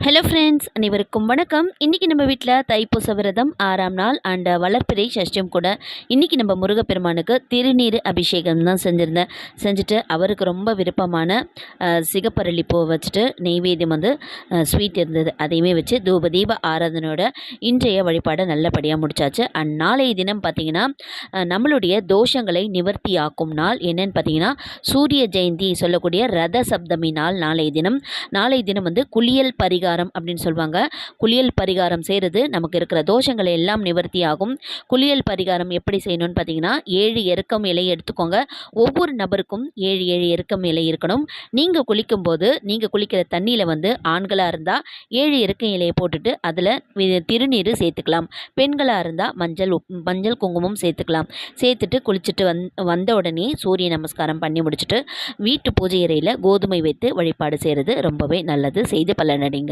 Hello friends, அனைவருக்கும் வணக்கம். இன்றைக்கி நம்ம வீட்டில் தைப்பூச விரதம் 6ஆம் நாள் அண்ட் வளர்ப்பிறை சஷ்டியும் கூட. இன்றைக்கி நம்ம முருகப்பெருமானுக்கு திருநீர் அபிஷேகம் தான் செஞ்சுட்டு அவருக்கு ரொம்ப விருப்பமான சிகப்பரளி பூ வச்சுட்டு நெய்வேத்தியம் ஸ்வீட் இருந்தது, அதையுமே வச்சு தீப ஆராதனையோட இன்றைய வழிபாடை நல்லபடியாக முடிச்சாச்சு. அண்ட் நாளைய தினம் பார்த்திங்கன்னா நம்மளுடைய தோஷங்களை நிவர்த்தி ஆக்கும் நாள் என்னன்னு பார்த்தீங்கன்னா சூரிய ஜெயந்தி சொல்லக்கூடிய ரத சப்தமி நாள். நாளைய தினம் குளியல் பரிகாரம் அப்படின்னு சொல்லுவாங்க. குளியல் பரிகாரம் செய்கிறது நமக்கு இருக்கிற தோஷங்களை எல்லாம் நிவர்த்தி ஆகும். குளியல் பரிகாரம் எப்படி செய்யணும்னு பார்த்தீங்கன்னா 7 எருக்கம் இலை எடுத்துக்கோங்க. ஒவ்வொரு நபருக்கும் 7 எருக்கம் இலை இருக்கணும். நீங்கள் குளிக்கும்போது நீங்கள் குளிக்கிற தண்ணியில் ஆண்களாக இருந்தால் 7 எருக்கம் இலையை போட்டுட்டு அதில் திருநீர் சேர்த்துக்கலாம். பெண்களாக இருந்தால் மஞ்சள் குங்குமம் சேர்த்துட்டு குளிச்சுட்டு வந்த உடனே சூரிய நமஸ்காரம் பண்ணி முடிச்சுட்டு வீட்டு பூஜை அறையில் கோதுமை வைத்து வழிபாடு செய்கிறது ரொம்பவே நல்லது. செய்து பலனடைங்க.